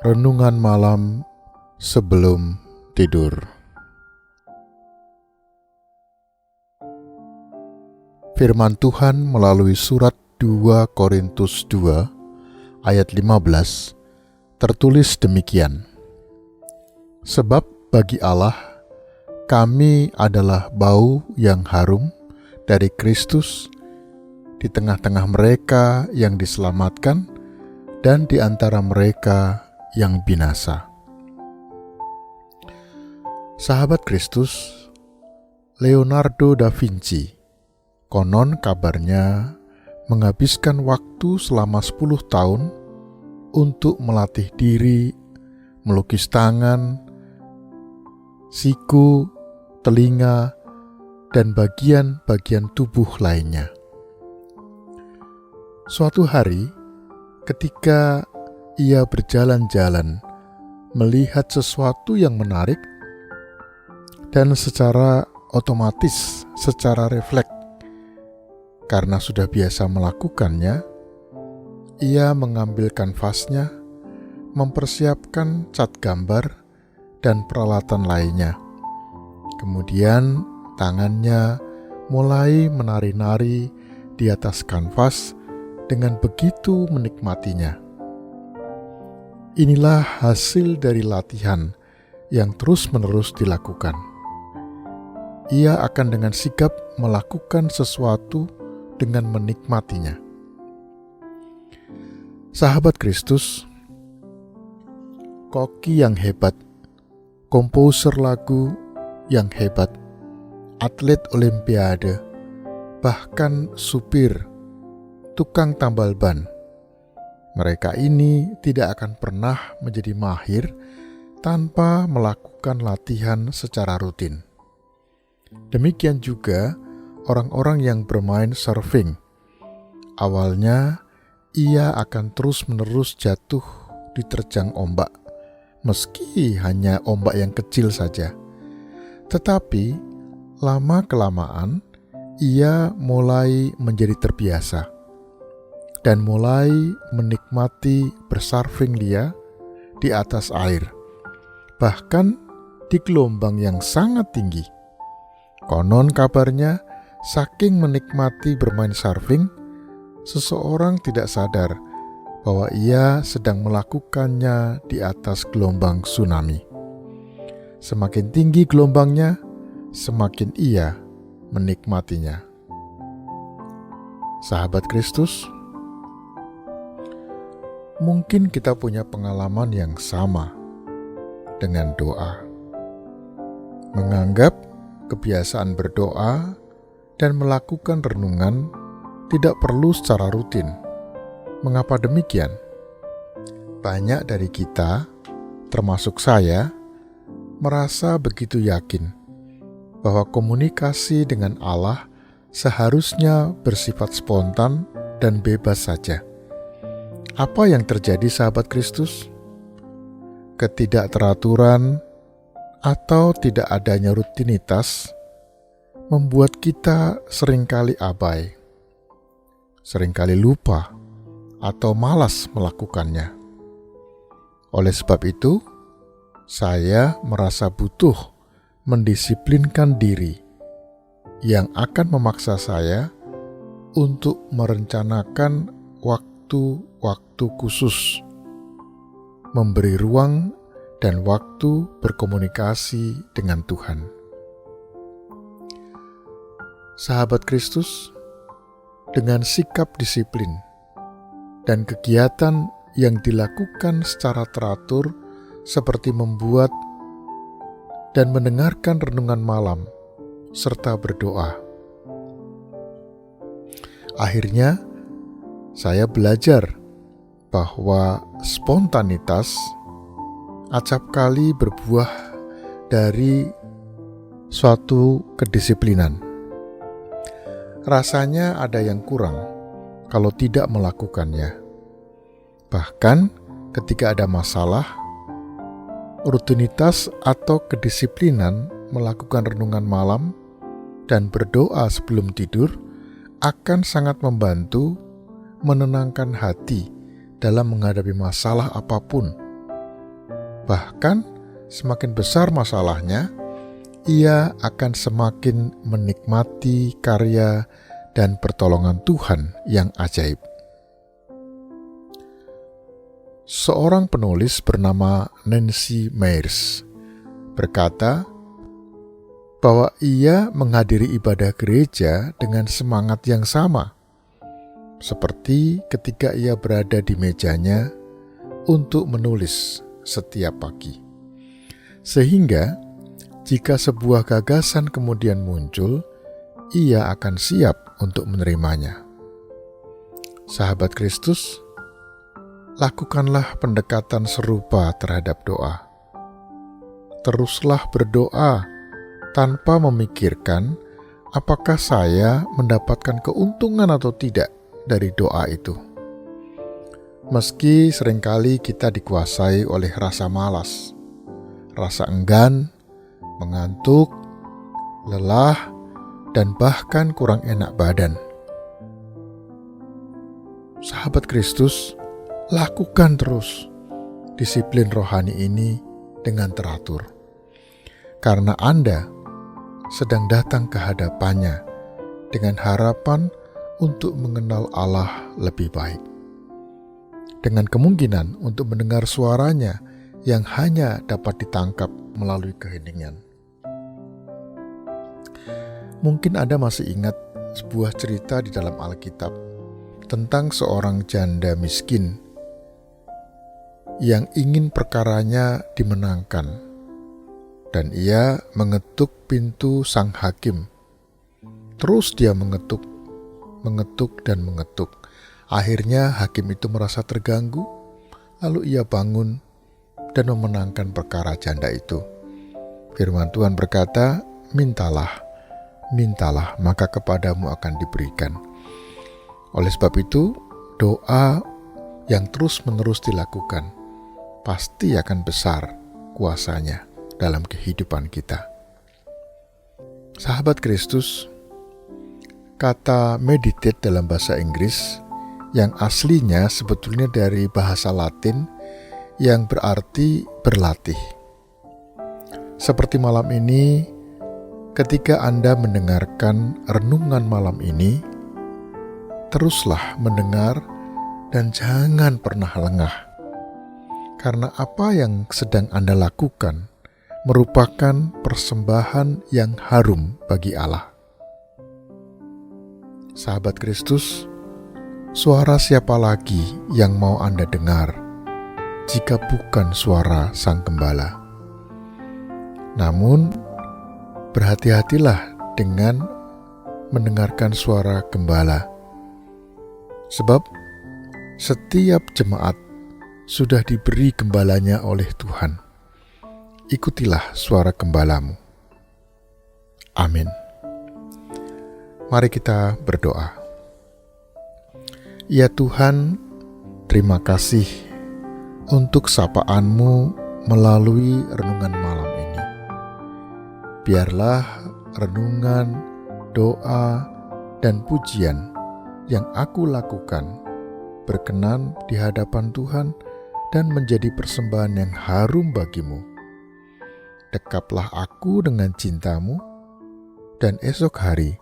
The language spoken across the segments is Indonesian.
Renungan malam sebelum tidur. Firman Tuhan melalui surat 2 Korintus 2 ayat 15 tertulis demikian. Sebab bagi Allah, kami adalah bau yang harum dari Kristus di tengah-tengah mereka yang diselamatkan dan di antara mereka yang binasa. Sahabat Kristus, Leonardo da Vinci konon kabarnya menghabiskan waktu selama 10 tahun untuk melatih diri, melukis tangan, siku, telinga, dan bagian-bagian tubuh lainnya. Suatu hari, ketika ia berjalan-jalan melihat sesuatu yang menarik, dan secara otomatis, secara refleks, karena sudah biasa melakukannya, ia mengambil kanvasnya, mempersiapkan cat gambar dan peralatan lainnya. Kemudian tangannya mulai menari-nari di atas kanvas dengan begitu menikmatinya. Inilah hasil dari latihan yang terus-menerus dilakukan. Ia akan dengan sigap melakukan sesuatu dengan menikmatinya. Sahabat Kristus, koki yang hebat, komposer lagu yang hebat, atlet olimpiade, bahkan supir, tukang tambal ban, mereka ini tidak akan pernah menjadi mahir tanpa melakukan latihan secara rutin. Demikian juga orang-orang yang bermain surfing. Awalnya, ia akan terus-menerus jatuh diterjang ombak, meski hanya ombak yang kecil saja. Tetapi, lama-kelamaan, ia mulai menjadi terbiasa dan mulai menikmati bersurfing dia di atas air, bahkan di gelombang yang sangat tinggi. Konon kabarnya, saking menikmati bermain surfing, seseorang tidak sadar bahwa ia sedang melakukannya di atas gelombang tsunami. Semakin tinggi gelombangnya, semakin ia menikmatinya. Sahabat Kristus, mungkin kita punya pengalaman yang sama dengan doa. Menganggap kebiasaan berdoa dan melakukan renungan tidak perlu secara rutin. Mengapa demikian? Banyak dari kita, termasuk saya, merasa begitu yakin bahwa komunikasi dengan Allah seharusnya bersifat spontan dan bebas saja. Apa yang terjadi, sahabat Kristus? Ketidakteraturan atau tidak adanya rutinitas membuat kita seringkali abai, seringkali lupa, atau malas melakukannya. Oleh sebab itu, saya merasa butuh mendisiplinkan diri yang akan memaksa saya untuk merencanakan waktu khusus, memberi ruang dan waktu berkomunikasi dengan Tuhan. Sahabat Kristus, dengan sikap disiplin dan kegiatan yang dilakukan secara teratur seperti membuat dan mendengarkan renungan malam serta berdoa, akhirnya saya belajar bahwa spontanitas acapkali berbuah dari suatu kedisiplinan. Rasanya ada yang kurang kalau tidak melakukannya. Bahkan ketika ada masalah, rutinitas atau kedisiplinan melakukan renungan malam dan berdoa sebelum tidur akan sangat membantu menenangkan hati dalam menghadapi masalah apapun. Bahkan semakin besar masalahnya, ia akan semakin menikmati karya dan pertolongan Tuhan yang ajaib. Seorang penulis bernama Nancy Myers berkata bahwa ia menghadiri ibadah gereja dengan semangat yang sama, seperti ketika ia berada di mejanya untuk menulis setiap pagi. Sehingga jika sebuah gagasan kemudian muncul, ia akan siap untuk menerimanya. Sahabat Kristus, lakukanlah pendekatan serupa terhadap doa. Teruslah berdoa tanpa memikirkan apakah saya mendapatkan keuntungan atau tidak dari doa itu. Meski seringkali kita dikuasai oleh rasa malas, rasa enggan, mengantuk, lelah, dan bahkan kurang enak badan. Sahabat Kristus, lakukan terus disiplin rohani ini dengan teratur, karena Anda sedang datang ke hadapannya dengan harapan untuk mengenal Allah lebih baik, dengan kemungkinan untuk mendengar suaranya yang hanya dapat ditangkap melalui keheningan. Mungkin Anda masih ingat sebuah cerita di dalam Alkitab tentang seorang janda miskin yang ingin perkaranya dimenangkan, dan ia mengetuk pintu sang hakim. Terus dia mengetuk dan mengetuk. Akhirnya hakim itu merasa terganggu, lalu ia bangun dan memenangkan perkara janda itu. Firman Tuhan berkata, mintalah, maka kepadamu akan diberikan. Oleh sebab itu, doa yang terus-menerus dilakukan pasti akan besar kuasanya dalam kehidupan kita. Sahabat Kristus, kata meditate dalam bahasa Inggris yang aslinya sebetulnya dari bahasa Latin yang berarti berlatih. Seperti malam ini, ketika Anda mendengarkan renungan malam ini, teruslah mendengar dan jangan pernah lengah. Karena apa yang sedang Anda lakukan merupakan persembahan yang harum bagi Allah. Sahabat Kristus, suara siapa lagi yang mau Anda dengar jika bukan suara Sang Gembala? Namun, berhati-hatilah dengan mendengarkan suara gembala, sebab setiap jemaat sudah diberi gembalanya oleh Tuhan. Ikutilah suara gembalamu. Amin. Mari kita berdoa. Ya Tuhan, terima kasih untuk sapaan-Mu melalui renungan malam ini. Biarlah renungan, doa, dan pujian yang aku lakukan berkenan di hadapan Tuhan dan menjadi persembahan yang harum bagimu. Dekaplah aku dengan cinta-Mu, dan esok hari,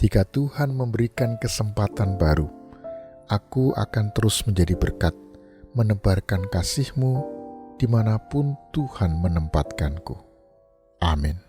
jika Tuhan memberikan kesempatan baru, aku akan terus menjadi berkat, menebarkan kasih-Mu dimanapun Tuhan menempatkanku. Amin.